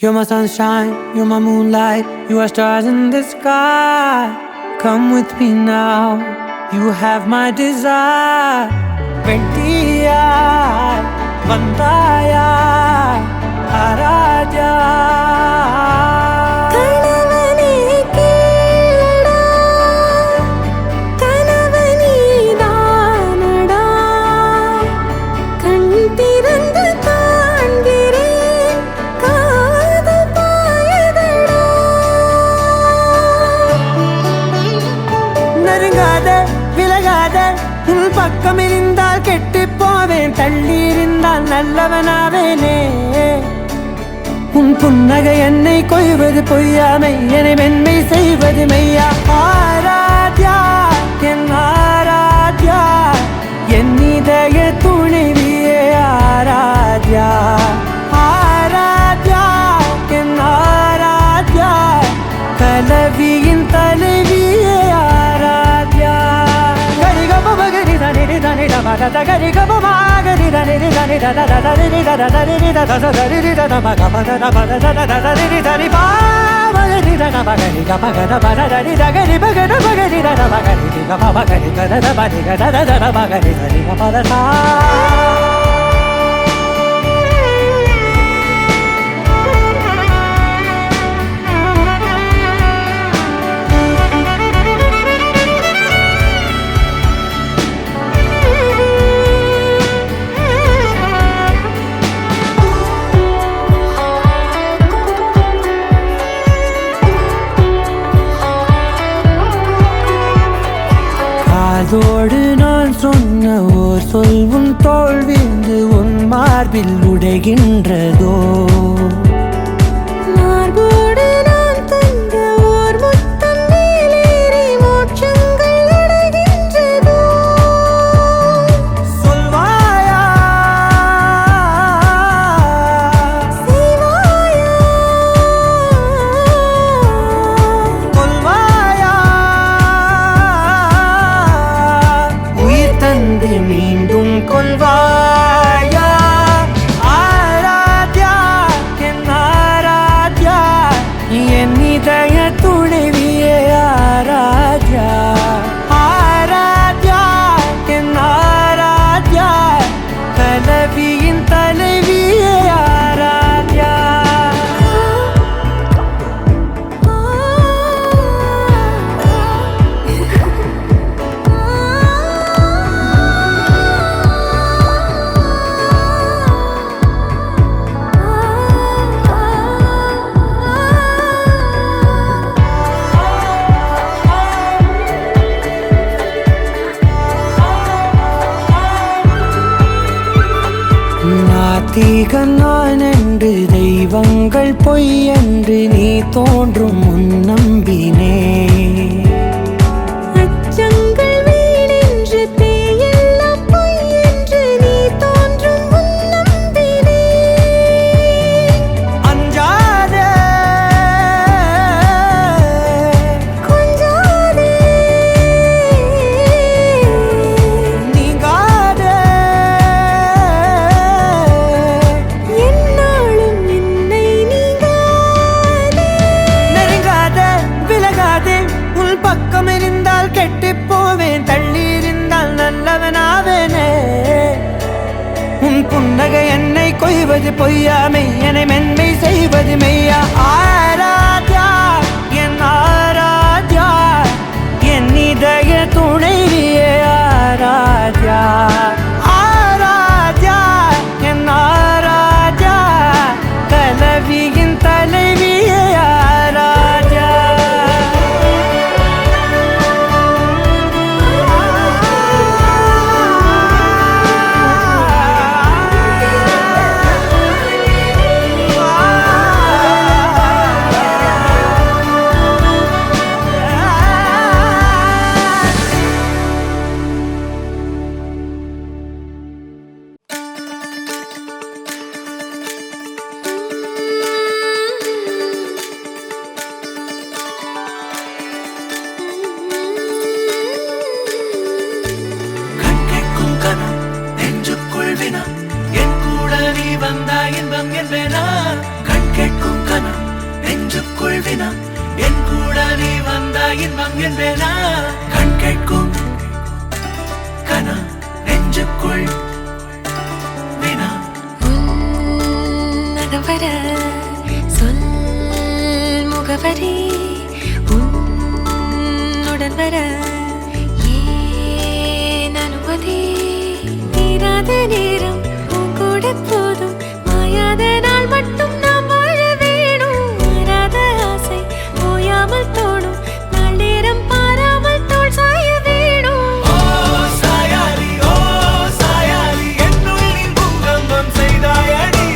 You're my sunshine, you're my moonlight, you are stars in the sky. Come with me now, you have my desire. Vendiya, Vandaya, Araja. பக்கம் இருந்தால் கெட்டு போவேன், தள்ளி இருந்தால் நல்லவனாவேனே. உன் புன்னகை என்னை கொய்வது பொய்யாமை, என்னை மென்மை செய்வது மெய்யா. ஆராத்யா என் ஆராத்யா, என் இதய துணைவியே ஆராத்யா. ஆராத்யா என் Aradhya, கலவியின் தலைவியே Aradhya. Gari ga ma gari da ni da ni da da da da ni da da da ni da da da da ni da da ma ga ma da da ba da da da da ni da ni ba ma ni da na ba gari ga ma ga da ba da ni da gari ba ga da ba gari da da ba gari ga ma ba gari ga da da ba ni ga da da da ba gari da ni ga ma da sa. அதோடு நான் சொன்ன ஓர் சொல் உன் தோள் வீழ்ந்து உன் மார்பில் உடைகின்றதோ. மார்போடு நான் தந்த ஓர் முத்தம் மேலேறி மோட்சங்கள் அடைகின்றதோ. சொல்வாயா செய்வாயா கொல்வாயா, மீண்டும் கொள்வாயா. ஆராத்யா என் ஆராத்யா, என் இதய துணைவியே ஆராத்யா. ஆராத்யா என் ஆராத்யா, கலவியின் தலைவியே ஆராத்யா. நாத்திகன் நான் என்று தெய்வங்கள் பொய் என்று நீ தோன்றும் முன் நம்பினே. அச்சங்கள் வீணென்று பேயெல்லாம் பொய் என்று நீ தோன்றும் முன் நம்பினே. அஞ்சாதே கொஞ்சாதே நீங்காதே, என்னாலும் என்னை நீங்காதே. நெருங்காதே விலகாதே, உன் பக்கம் இருந்தால் கெட்டு போவேன், தள்ளி இருந்தால் நல்லவனாவேனே. உன் புன்னகை என்னை கொய்வது பொய்யாமை, என்னை மென்மை செய்வது மெய்யா. ஆராத்யா என் ஆராத்யா, என் இதய துணைவியே ஆராத்யா. ஆராத்யா என் ஆராத்யா, கலவியின் தலைவியே ஆராத்யா. நெஞ்சுக்குள் வினா என் கூட நீ வந்தா இன்பம் என்பேனா கண் கேட்கும் கனா நெஞ்சுக்குள் வினா வர சொல் முகவரி உன்னுடன் வர ஏன் அனுமதி தீராத நேரம் உன் கூட போதும் மாயாத நாள் மட்டும் நாம் வாழ வேணும் மாறாத ஆசை ஓயாமல் தோணும் நாள் நேரம் பாராமல் தோள் சாய வேணும் செய்தாயடி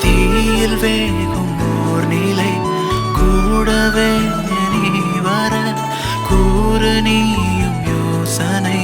தீயில் வேகும் ஓர் நிலை கூடவே நீ வர கூறு நீயும் யோசனை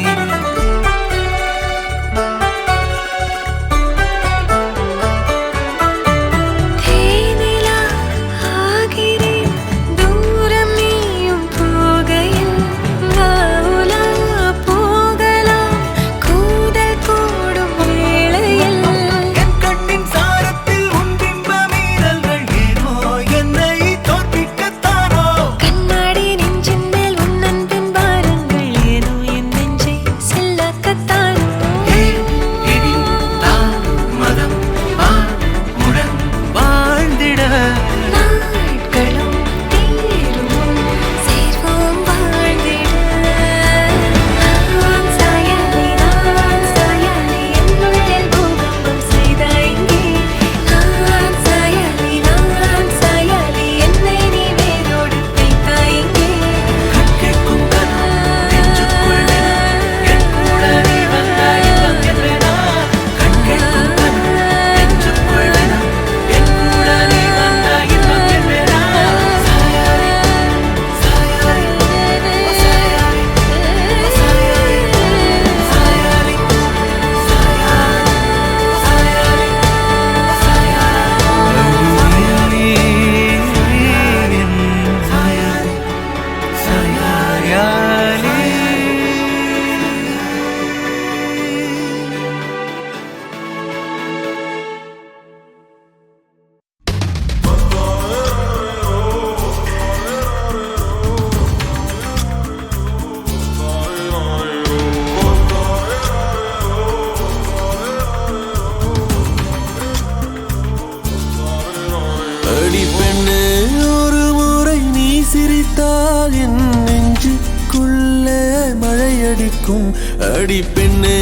சிரித்தால் என் நெஞ்சுக்குள்ளே மழையடிக்கும். அடி பெண்ணே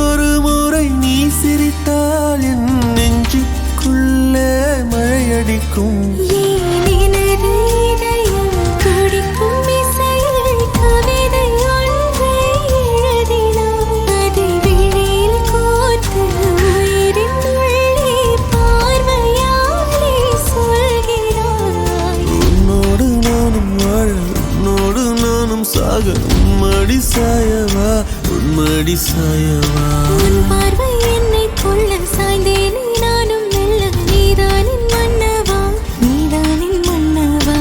ஒரு முறை நீ சிரித்தால் என் நெஞ்சுக்குள்ளே மழையடிக்கும். சாக உன்மடி சாயவா உன்மடி சாயவா. உன் பார்வை என்னை கொள்ள சாய்ந்தேனே நானும் மெல்ல. நீதானின் மன்னவா நீதானின் மன்னவா.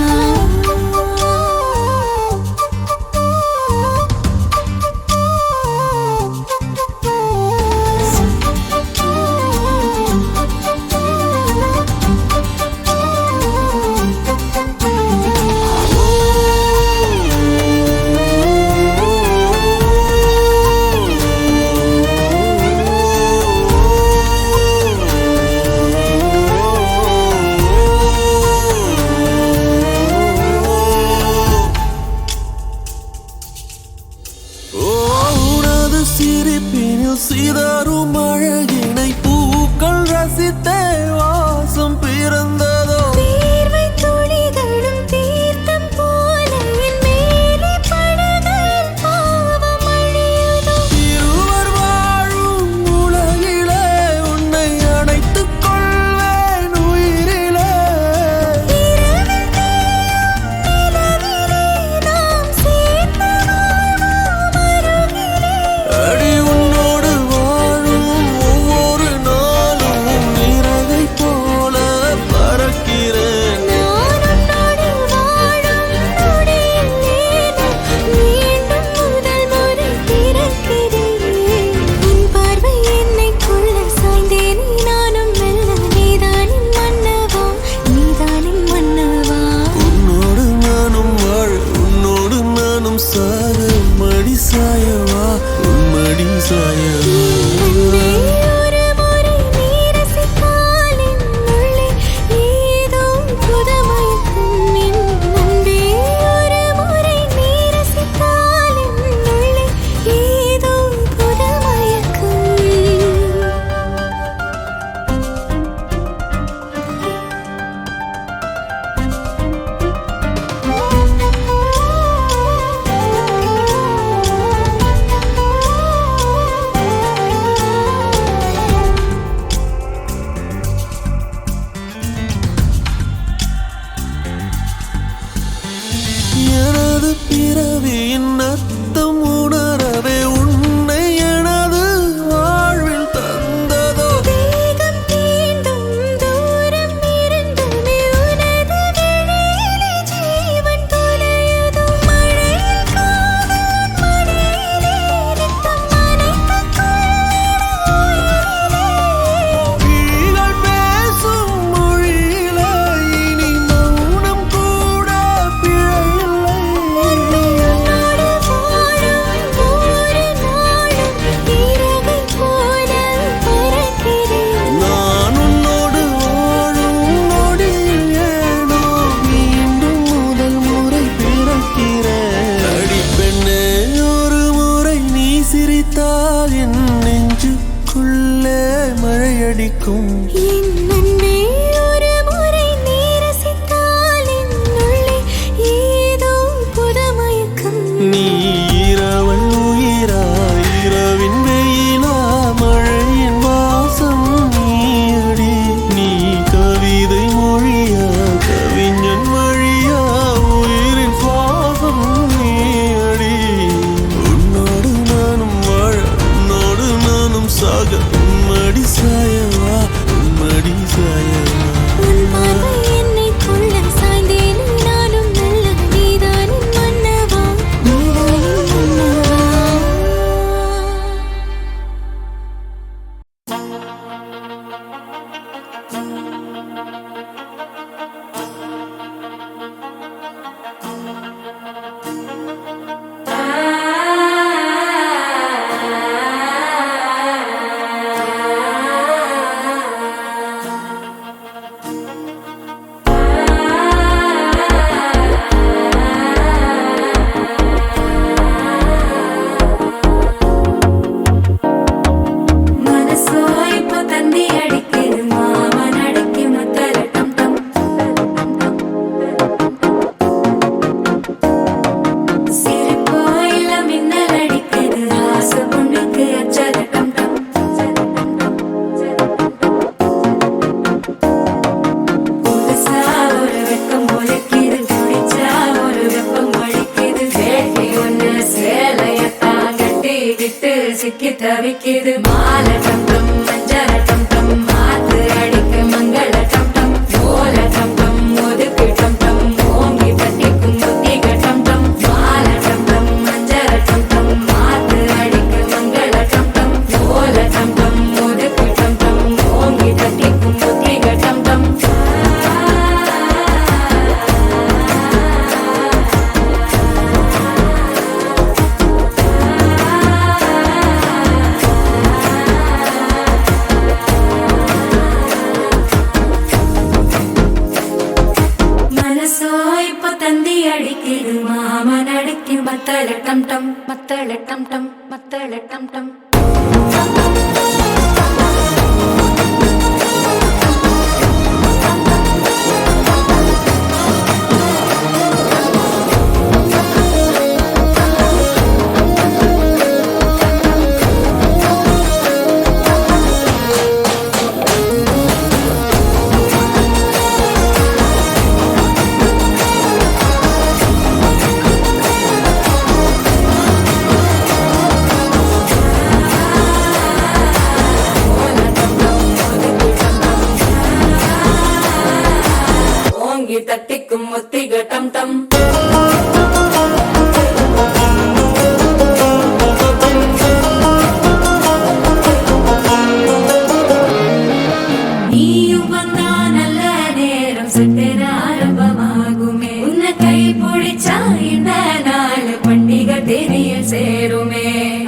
சிரிப்பினில் சிதறும் அழகினை பூக்கள் ரசித்தே வாசம் பிறந்ததோ. தீர்வை துளிகளும் தீர்த்தம் போல என் மேலே படுகையில் பாவம் அழியுதோ. இருவர் வாழும் உலகிலே உன்னை அணைத்துக் கொள்வேன் உயிரிலே. இரவில் தேயும் நிலவிலே நாம் சேர்ந்து வாழ்வோம் அருகிலே. அடி உன்னோடு வாழும் ஒவ்வொரு நாளும் இறகை போல பறக்கிறேன். மத்தள டம் டம் மத்தள டம் டம் மத்தள டம் டம் தட்டிக்கும் முத்திக டம் டம் நீயும் வந்தா நல்ல நேரம் சட்டென ஆரம்பமாகுமே உன்னை கை பிடிச்சா இந்த நாள் பண்டிகை தேனியில் சேருமே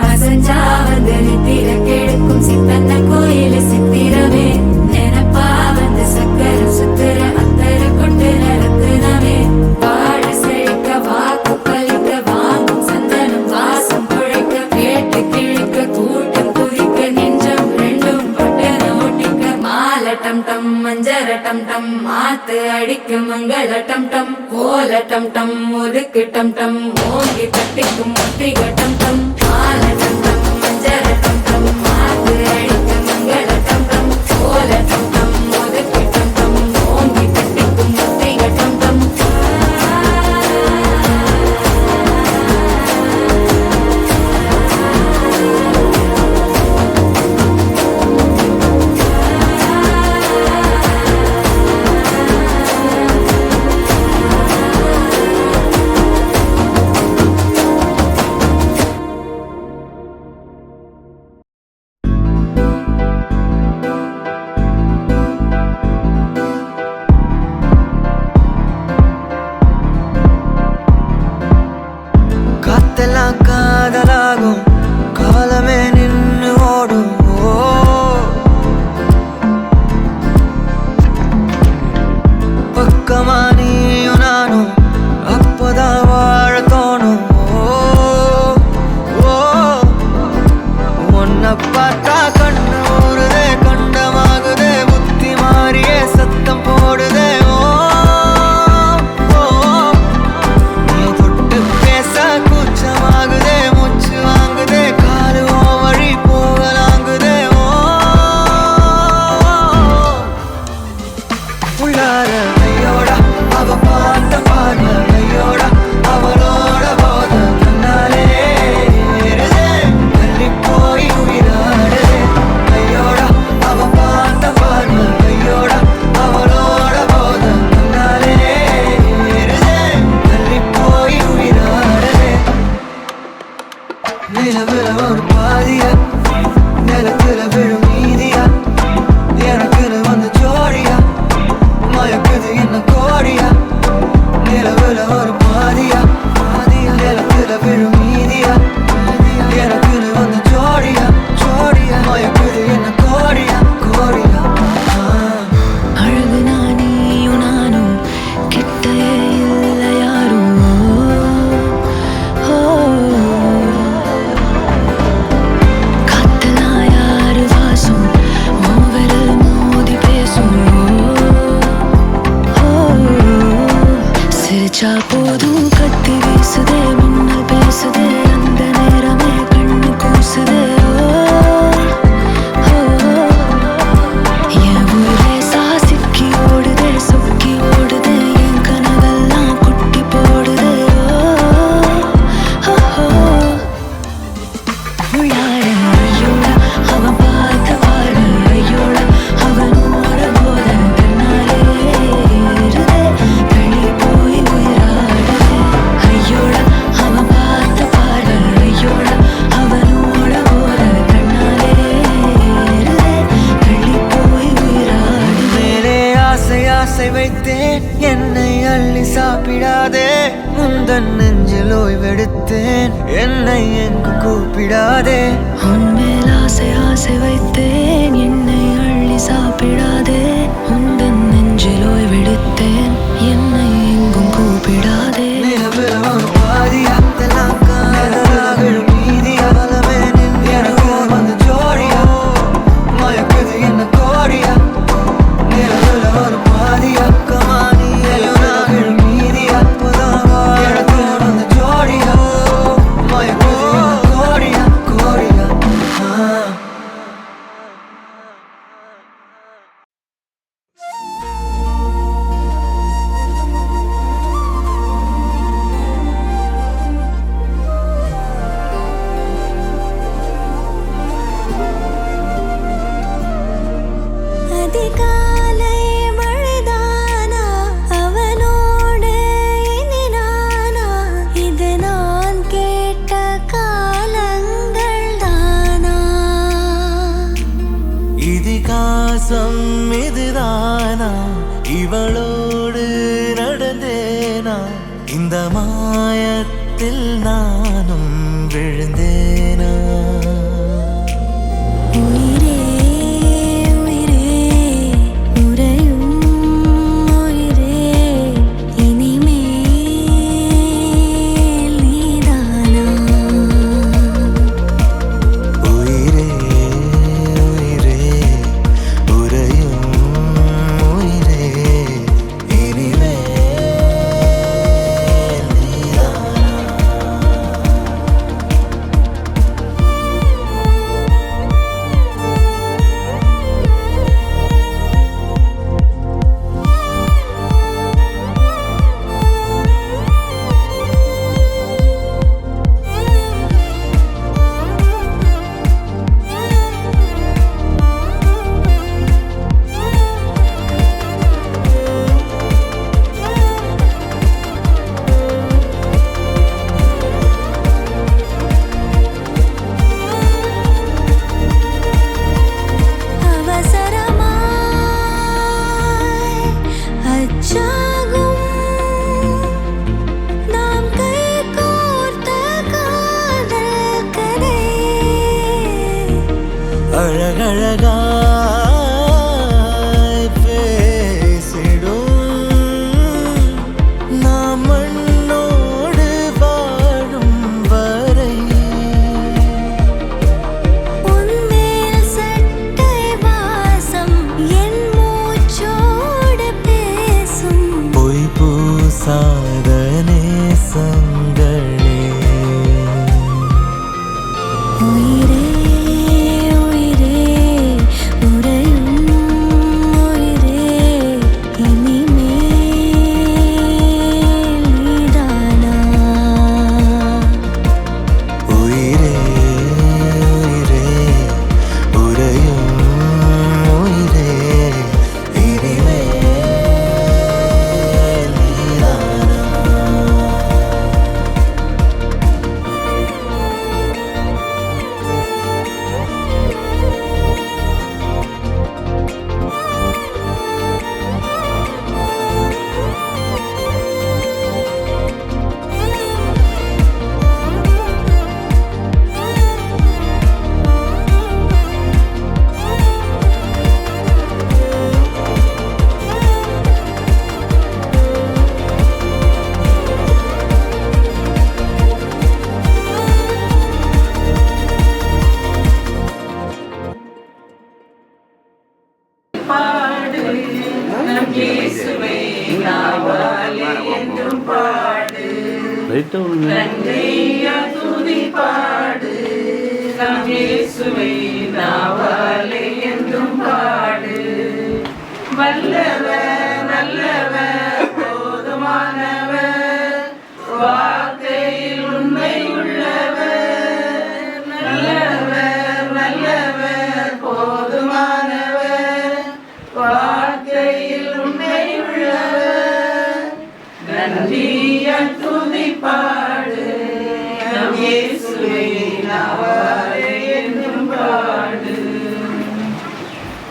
அசஞ்சா வந்து நித்திர கெடுக்கும் சித்தன்ன கோயில சித்திரமே நினைப்பா வந்து சக்கர சுத்துற அத்தர கொண்டு நடத்துனவே வாழ செழிக்க வாக்கு பலிக்க வாங்கும் சந்தனம் வாசம் குழைக்க கேட்டு கிழிக்க கூட்டம் குதிக்க நெஞ்சம் ரெண்டும் பட்டன ஒட்டிக்க மால டம் டம் மஞ்சர டம் டம் மாத்து அடிக்க மங்கள டம் டம் கோல டம் டம் ஒதுக்கு டம் டம் ஓங்கி தட்டிக்கும் முத்திக டம் டம் மால டம் டம் மஞ்சர டம் டம் மாத்து அடிக்க மங்கள டம் டம் கோல டம் டம் ஒதுக்கு டம் டம் ஓங்கி தட்டிக்கும் முத்திக டம் டம் காத்தெல்லாம் காதலாகும் காலமே நின்று ஓடும் பக்கமா நீயும் நானும் அப்பதான் வாழ தோணும் உன்னை பார்த்தா கண்ணு ஊறுதே கண்டமாகுதே புத்தி மாறியே சத்தம் போடுதே நீ தொட்டு பேச கூச்சமாகுதே மூச்சு வாங்குதே காலு வழி போகலாங்குதே உள்ளார ஐயோட அவ பார்த்த பார்வை ஐயோட அவளோட போத கண்ணாலே ஏறுதே தள்ளி போய் உயிராடுதே ஐயோட அவ பார்த்த பார்வை ஐயோட அவளோட போத கண்ணாலே ஏறுதே தள்ளி போய் உயிராடுதே நிலவுல ஒரு பாதியா நிலத்துல விழும் நீதியா எனக்குன்னு வந்து ஜோடியா மயக்குது என்ன கோடியா நிலவுல ஒரு பாதியா நிலத்துல விழும் நீதியா எனக்குன்னு வந்து ஜோடியா மயக்குது என்ன கோடியா அழகு நானியும் நானும் கிட்டே இல்லை யாரும் காத்தெல்லாம் யாரு வாசம் மூவரில் மோதி பேசும் சிரிச்சா போதும் கத்தி வீசுதே மின்னல் பேசுதே அந்த நேரமே கண்ணு கூசுதே என் ஊரே சாசிக்கி ஓடுதே சொக்கி ஓடுதே என் கனவெல்லாம் குட்டி போடுதே உள்ளார ஐயோட அவன் பார்த்த பார்வை ஐயோட அவனோட போத கண்ணாலே ஏறுதே தள்ளி போய் உயிராடுதே ஐயோட அவன் பார்த்த பார்வை ஐயோட அவனோட போத கண்ணாலே ஏறுதே தள்ளி போய் உயிராடுதே மேலே ஆசை வைத்தேன் என்னை அள்ளி சாப்பிடாதே முந்தன் நெஞ்சில் ஓய்வெடுத்தேன் என்னை எங்கு கூப்பிடாதே உன்மேல் ஆசை வைத்தேன் என்னை அள்ளி சாப்பிடாதே உந்தன் நெஞ்சில் ஓய்வெடுத்தேன் என்னை எங்கும் கூப்பிடாதே நிலவுல ஒரு பாதியா இதெல்லாம் இவளோடு நடந்தேனா இந்த மாயத்தில் நானும் விழுந்தேனா உயிரே உயிரே உறையும் உயிரே இனிமேல் நீதானா உயிரே உயிரே உறையும் உயிரே இனிமேல் நீதானா அவசரமாய் அச்சாகும் நாம் கைகோர்த்த காதல் கதை அழகழகாய் பேசிடும் நாம் மண்ணோடு வாழும் வரை உன்மேல் சட்டை வாசம் என் மூச்சோடு பேசும் பொய் பூசாத நேசங்களே உயிரே உயிரே உறையும் உயிரே இனிமேல் நீதானா உயிரே உயிரே உறையும் உயிரே இனிமேல் நீதானா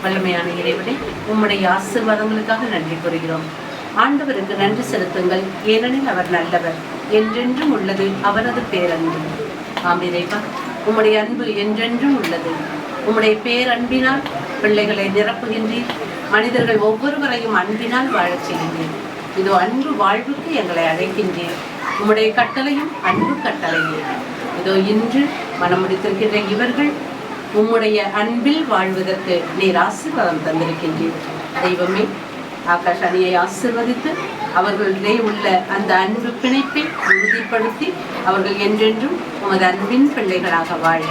வல்லமையான இறைவனே, உம்முடைய ஆசீர்வாதங்களுக்காக நன்றி கூறுகிறோம். ஆண்டவருக்கு நன்றி செலுத்துங்கள், ஏனெனில் அவர் நல்லவர், என்றென்றும் உள்ளது அவரது பேரன்பு. ஆம் இறைவா, உம்முடைய அன்பு என்றென்றும் உள்ளது. உம்முடைய பேரன்பினால் பிள்ளைகளை நிரப்புகின்றீர். மனிதர்கள் ஒவ்வொருவரையும் அன்பினால் வாழச் செய்கின்றீர். இதோ அன்பு வாழ்வுக்கு எங்களை அழைக்கின்றீர். உம்முடைய கட்டளையும் அன்பு கட்டளையே. இதோ இன்று மனம் முடித்திருக்கின்ற இவர்கள் உம்முடைய அன்பில் வாழ்வதற்கு நீர் ஆசீர்வாதம் தந்திருக்கின்றீர். தெய்வமே, ஆகாஷ் அணியை ஆசீர்வதித்து அவர்களிடையே உள்ள அந்த அன்பு பிணைப்பை உறுதிப்படுத்தி அவர்கள் என்றென்றும் உமது அன்பின் பிள்ளைகளாக வாழ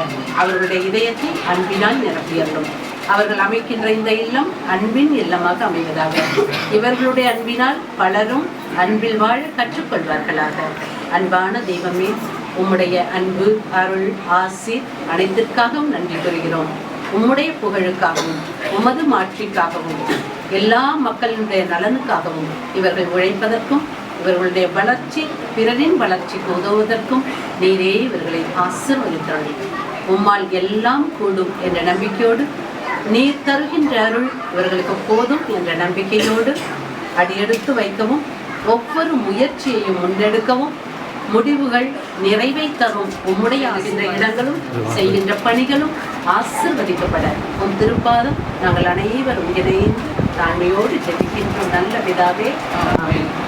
அவர்களுடைய இதயத்தை அன்பினால் நிரப்பியறலும். அவர்கள் அமைக்கின்ற இந்த இல்லம் அன்பின் இல்லமாக அமைவதாக. இவர்களுடைய அன்பினால் பலரும் அன்பில் வாழ கற்றுக்கொள்வார்களாக. அன்பான தெய்வமே, உம்முடைய அன்பு, அருள், ஆசி அனைத்திற்காகவும் நன்றி கூறுகிறோம். உம்முடைய புகழுக்காகவும் உமது மாட்சிக்காகவும் எல்லா மக்களுடைய நலனுக்காகவும் இவர்கள் உழைப்பதற்கும் இவர்களுடைய வளர்ச்சி பிறரின் வளர்ச்சிக்கு உதவுவதற்கும் நீரே இவர்களை ஆசீர்வதித்தருள். உம்மால் எல்லாம் கூடும் என்ற நம்பிக்கையோடு, நீர் தருகின்ற அருள் இவர்களுக்கு போதும் என்ற நம்பிக்கையோடு அடியெடுத்து வைக்கவும் ஒவ்வொரு முயற்சியையும் முன்னெடுக்கவும் முடிவுகள் நிறைவை தரும் உம்முடைய ஆகின்ற இடங்களும் செய்கின்ற பணிகளும் ஆசீர்வதிக்கப்பட உம் திருப்பாதம் நாங்கள் அனைவரும் இணைந்து தாழ்மையோடு ஜெபிக்கின்றோம் நல்ல பிதாவே.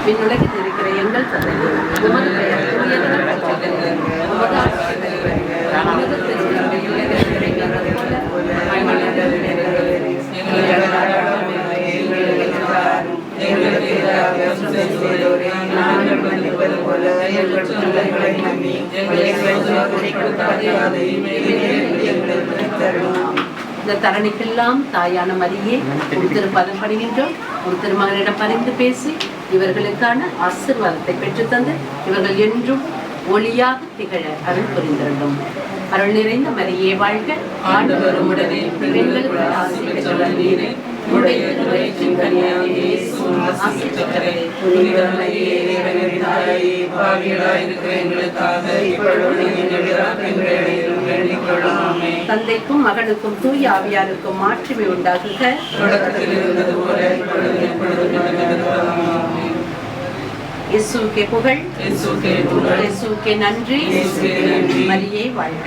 விண்ணுலகில் இருக்கிற எங்கள் தந்தையே, உமது பெயர் தூயதென போற்றுக. உமது ஆட்சி வருக. வானகத்தில் உள்ள விண்ணுலகில் நிறைவேறுவது போல மண்ணுலகிலும் நிறைவேறுக. இந்த தரணிக்கெல்லாம் தாயான மரியே உம் திருப்பதம் படுகின்றோம். உம் திருமகனிடம் பரிந்து பேசி இவர்களுக்கான ஆசீர்வாதத்தை பெற்றுத்தந்து இவர்கள் என்றும் ஒளியாக திகழ அருள் புரிந்திருந்தோம். அருள் நிறைந்த மரியே வாழ்க. ஆண்டவர் உம்முடனே பெண்களுக்கு ஆசி பெற்றவர் நீரே. உம்முடைய திருவயிற்றின் கனியாகிய இயேசுவும் ஆசி பெற்றவரே. புனித மரியே, இறைவனின் தாயே, பாவிகளாய் இருக்கிற எங்களுக்காக இப்பொழுதும் எங்கள் இறப்பின் வேளையிலும் வேண்டிக் கொள்ளும். ஆமென். தந்தைக்கும் மகனுக்கும் தூய ஆவியாருக்கும் மாட்சிமை உண்டாகுக. தொடக்கத்தில் இருந்தது போல இப்பொழுதும் எப்பொழுதும் நிலைத்திருப்பதாக. ஆமென். இயேசுவுக்கே புகழ், இயேசுவுக்கே நன்றி. மரியே வாழ்க.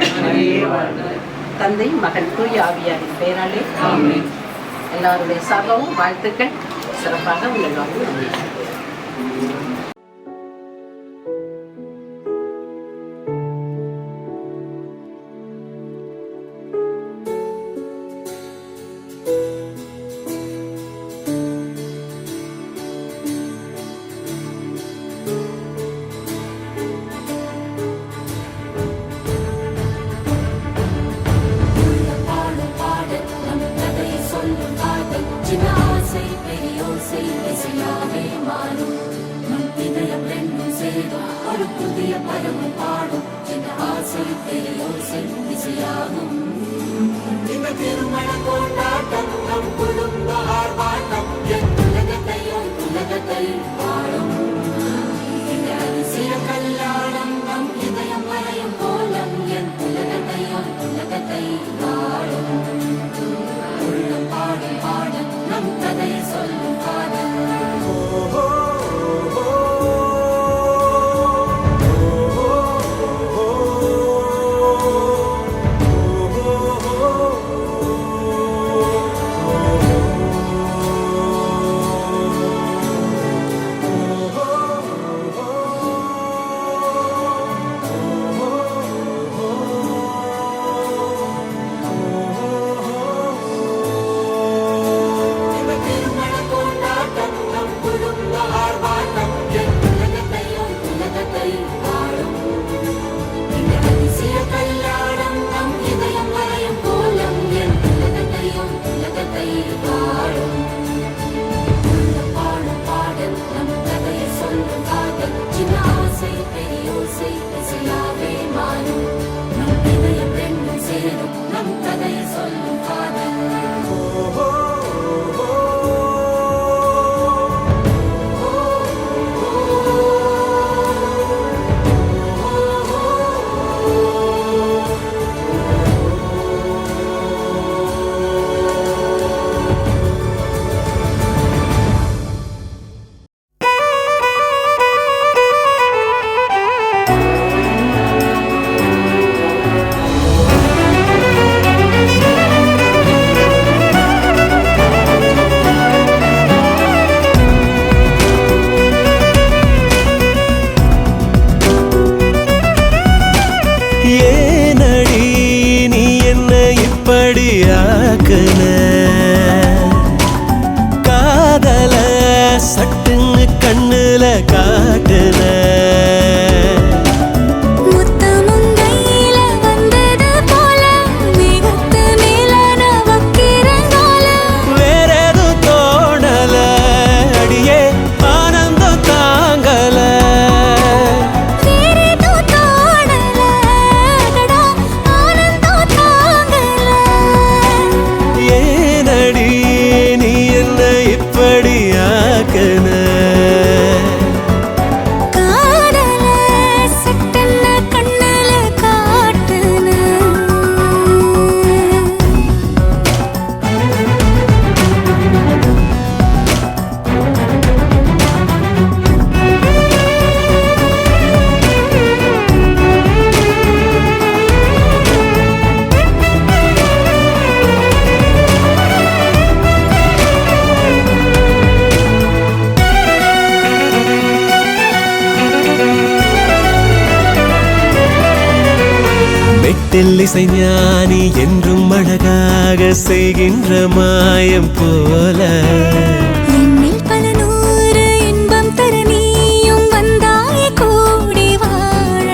தந்தை மகன் தூய ஆவியாரின் பெயராலே ஆமென். எல்லாருடைய சார்பாகவும் வாழ்த்துக்கள். சிறப்பாக உங்கள் வாழ்வு அமையும். இப்படியாக்கன மெட்டில்லிசை ஞானி என்றும் அழகாக செய்கின்ற மாயம் போல என்னில் பல நூறு இன்பம் தர நீயும் வந்தாய் கூடி வாழ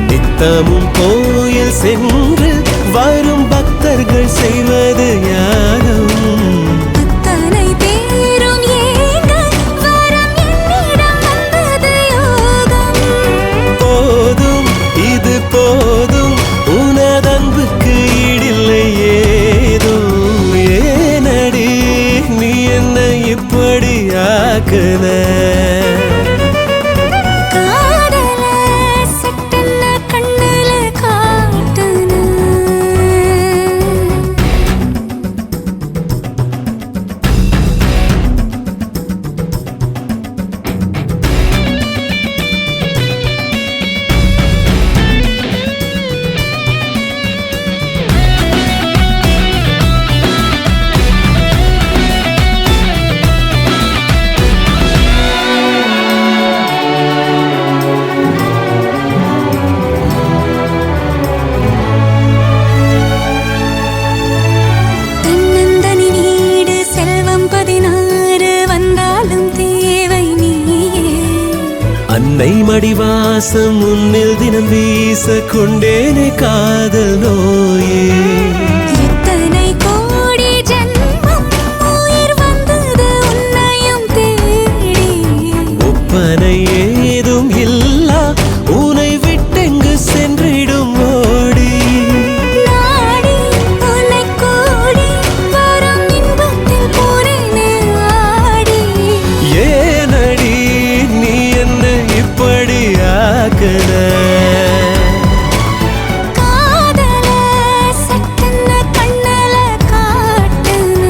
நித்தமும் கோயில் சென்று வரும் பக்தர்கள் செய்வது யாரும் அத்தனை பேரும் ஏங்க வரம் என்னிடம் வந்தது யோகம் போதும் இது போதும் உனதன்புக்கு ஈடில்லை ஏதும் ஏனடி நீ என்ன இப்படி ஆக்குன காதல சட்டென்ன கண்ணுல காட்டுன தன்னந்தனி வீடு செல்வம் 16 வந்தாலும் தேவை நீயே அன்னை மடிவாசம் முன்னில் தினம் வீச கொண்டேனே காதல் நோயே எத்தனை கோடி ஜென்மம் உயிர் வந்தது உன்னையும் தேடி ஒப்பனை ஏதும் இல்லா உனை விட்டெங்கு சென்றிடும் ஓடி நாடி உன்னை கூடி வரும் இன்பத்தில் போனேனே ஆடி ஏனடி நீ என்ன இப்படி ஆக்குன காதல சட்டென்ன கண்ணல காட்டுன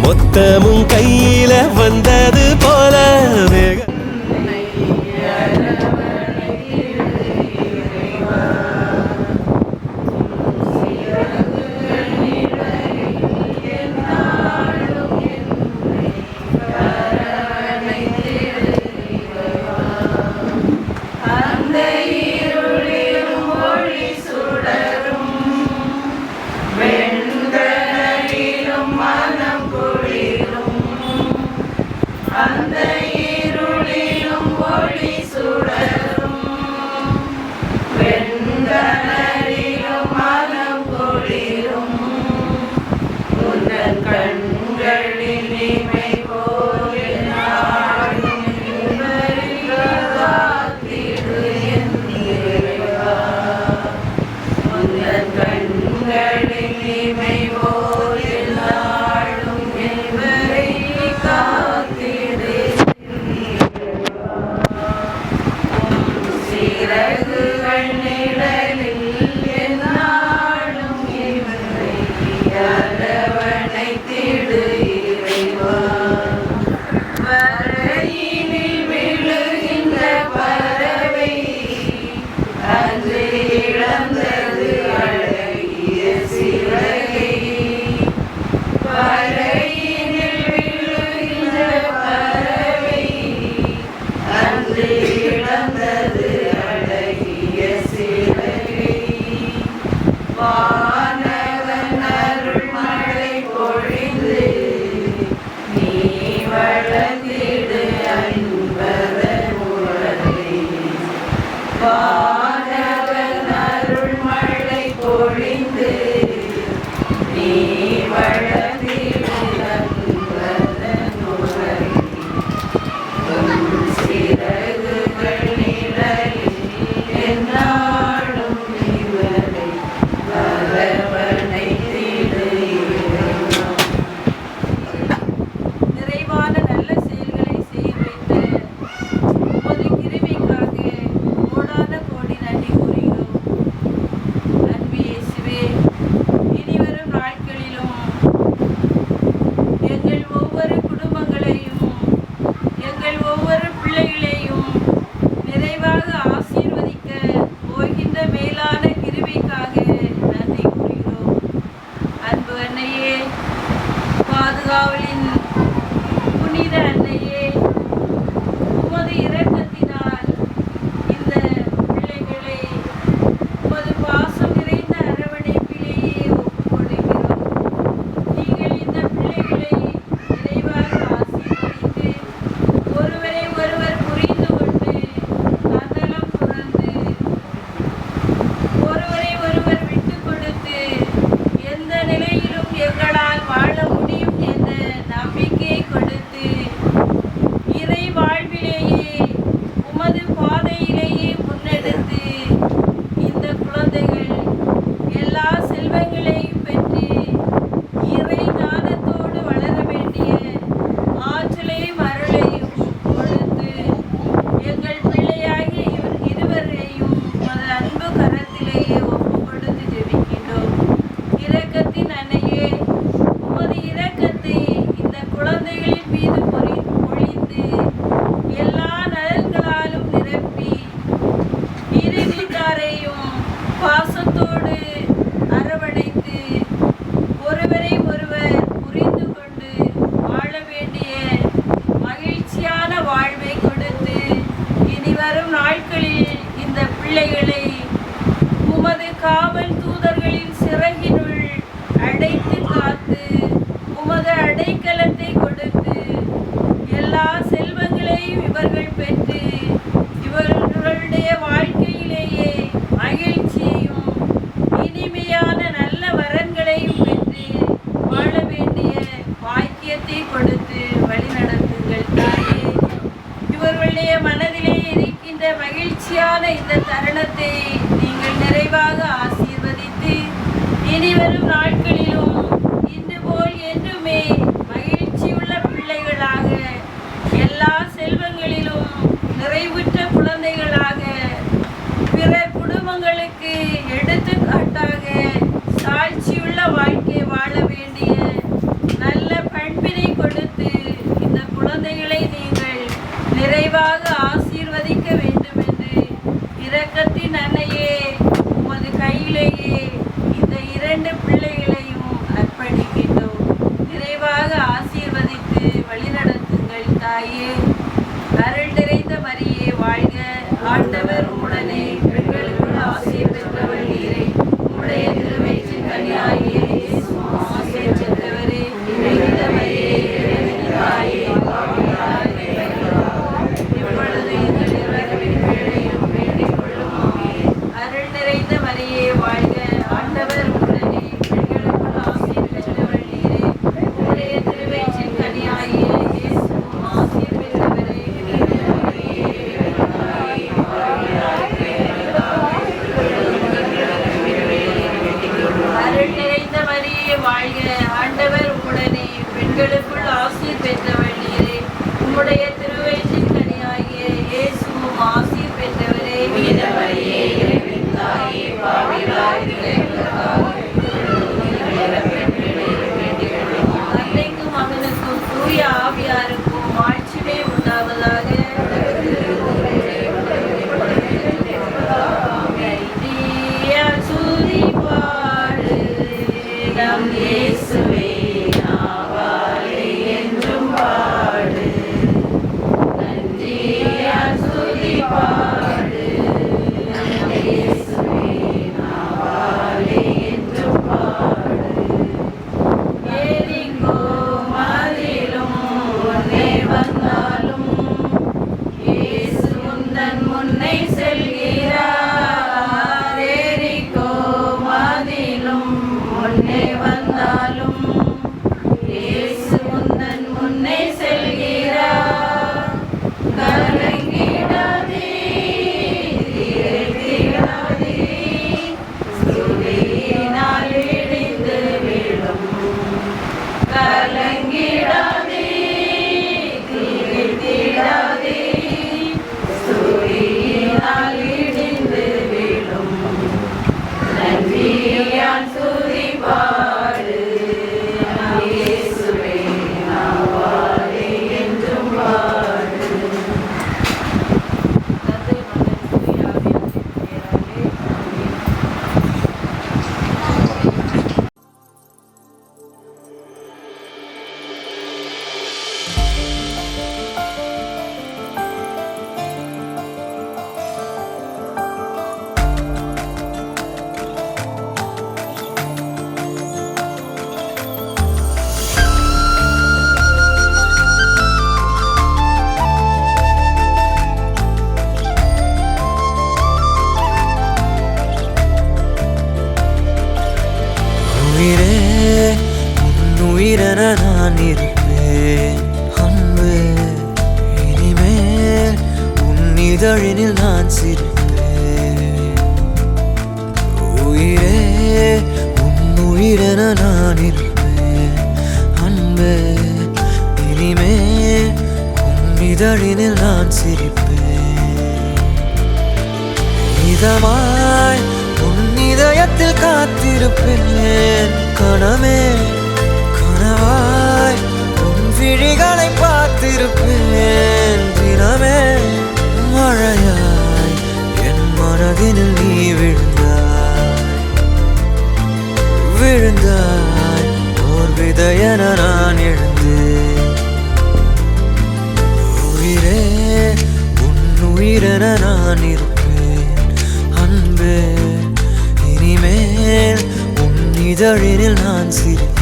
மொத்தமும் கையில வந்தது போல வேக அரவணைத்திடு இறைவா குழந்தைகளின் மீது பொழிந்து எல்லா நலன்களாலும் நிரப்பி இரு வீட்டாரையும் பாசத்தோடு அரவணைத்து ஒருவரை ஒருவர் புரிந்து கொண்டு வாழ வேண்டிய மகிழ்ச்சியான வாழ்வை கொடுத்து இனிவரும் நாட்களில் இந்த பிள்ளைகளை உமது காவல் தூதர்களின் சிறகினுள் அடைத்து காத்து உமது அடைக்கலத்தை கொடுத்து எல்லா செல்வங்களையும் இவர்கள் பெற்று இவர்களுடைய வாழ்க்கையிலேயே மகிழ்ச்சியையும் இனிமையான நல்ல வரன்களையும் பெற்று வாழ வேண்டிய பாக்கியத்தை கொடுத்து வழிநடத்துங்கள் தாயே. இவர்களுடைய மனதிலே இருக்கின்ற மகிழ்ச்சியான இந்த தருணத்தை நீங்கள் நிறைவாக ஆசீர்வதித்து இனிவரும் நாட்களிலும் இன்று போல் என்றுமே மகிழ்ச்சியுள்ள பிள்ளைகளாக எல்லா செல்வங்களிலும் நிறைவுற்ற குழந்தைகளாக பிறர் குடும்பங்களுக்கு எடுத்துக்காட்டாக சாட்சியுள்ள வாழ்க்கை வாழ வேண்டிய நல்ல பண்பினை கொடுத்து இந்த குழந்தைகளை நீங்கள் நிறைவாக ஆசீர்வதிக்க வேண்டும் என்று இரக்கத்தின் அன்னையே உமது கையிலேயே இந்த இரண்டு பிள்ளைகளையும் அர்ப்பணிக்கின்றோம். நிறைவாக ஆசீர்வதித்து வழிநடத்துங்கள் தாயே. அருள் நிறைந்த மரியே வாழ்க, ஆண்டவர் உடனே பெண்களுக்குள் ஆசீர் பெற்றவர் நீரே. உம்முடைய திருவயிற்றின் கனியாகிய இயேசுவும் ஆசீர் பெற்றவரே. நிறைந்த மரியே இறைவனின் தாயே, பாவிகளாய் இருக்கிறோம். இப்பொழுது எங்கள் இறப்பின் வேளையிலும் வேண்டிக் கொள்ளும். ஆமென். அருள் நிறைந்த மரியே வாழ்க, ஆண்டவர் உடனே பெண்களுக்குள் ஆசீர் பெற்றவர் நீரே. உம்முடைய திருவயிற்றின் கனியாகிய இயேசுவும் ஆசீர் பெற்றவரே. அருள் நிறைந்த மரியே வாழ்க, ஆண்டவர் உடனே பெண்களுக்குள் ஆசீர் பெற்றவர் நீரே. உம்முடைய திருவயிற்றின் கனியாகிய இயேசுவும் ஆசீர் பெற்றவரே. மரியே இறைவனின் தாயே, பாவிகளாய் தந்தைக்கும் மகனுக்கும் தூய ஆவியாருக்கும் ஆட்சியே உண்டாவதாக. சுதிபாடு நம் இயேசுவே நாவாலே என்றும் பாடு. நன்றியால் சுதிபாடு நம் இயேசுவே நாவாலே என்றும் பாடு. எரிகோ மதிலும் முன்னே வந்தாலும் இயேசு உந்தன் முன்னே செல்கிறார். எரிகோ மதிலும் முன்னே வந்தாலும் இயேசு உந்தன் முன்னே செல்கிறார். கலங்கிடாதே, திகைத்திடாதே, ஸ்துதியினால் இடிந்து விழும். கலங்கிடாதே, திகைத்திடாதே, ஸ்துதியினால் இடிந்து விழும். நன்றியால் துதிபாடு நம் இயேசுவே நாவாலே என்றும் பாடு. தந்தை, மகன், தூய ஆவியாரின் பெயராலே ஆமென். உயிரே உன் உயிரென நான் இருப்பேன். அன்பு இனிமேல் உன் இதழினில் நான் சிரிப்பேன். உயிரே உன் உயிரென நான் இருப்பேன். அன்பு இனிமேல் உன் இதழினில் நான் சிரிப்பேன். இதமாய் உன் இதயத்தில் காத்திருப்பேன். கனவே கனவாய் உன் விழிகளை பார்த்திருப்பேன் தினமே. மழையாய் என் மனதினில் நீ விழுந்தாய் ஓர் விதையென நான் எழுந்தேன். உயிரே உன் உயிரென நான் இருப்பேன் அன்பே. இனிமேல் உன் இதழினில் நான் சிரிப்பேன்.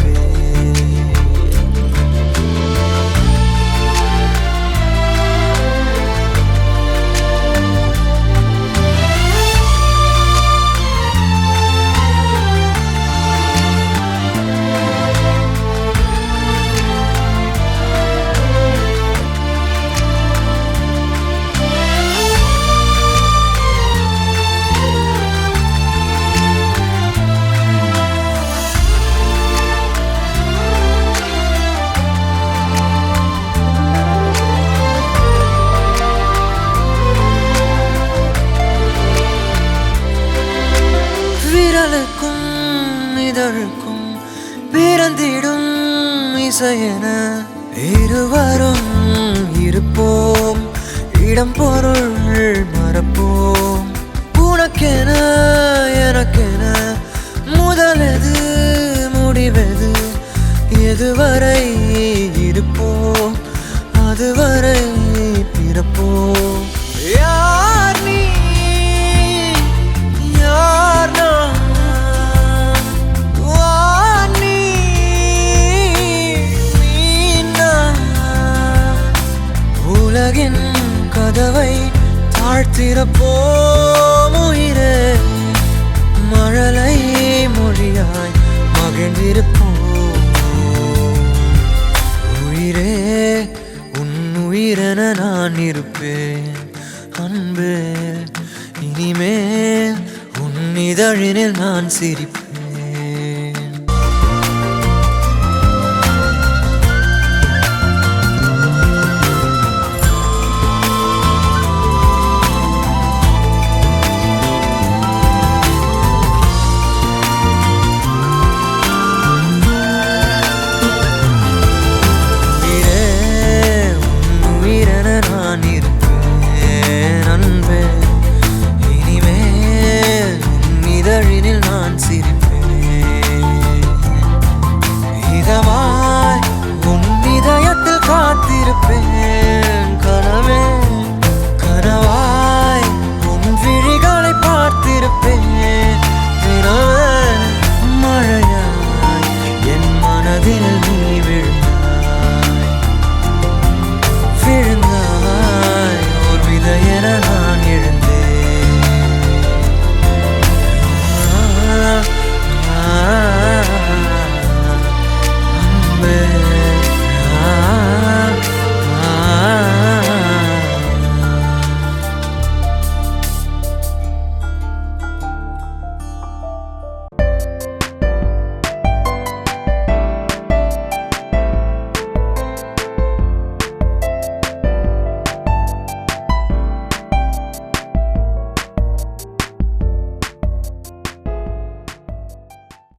விரலுக்கும் இதழுக்கும் பிறந்திடும் இசையென இருவரும் இருப்போம். இடம் பொருள் மறப்போம். உனக்கென எனக்கென முதலெது முடிவெது? எதுவரை இருப்போம் அதுவரை பிறப்போம். யார் நீ யார் நான்? வார் நீ நான். உலகின் கதவை தாழ்த்திறப்போம் உயிரே. மழலை மொழியாய் மகிழ்ந்திருப்போம். உயிரே உன் உயிரென நான் இருப்பேன் அன்பே. இனிமேல் உன் இதழினில் நான் சிரிப்பேன்.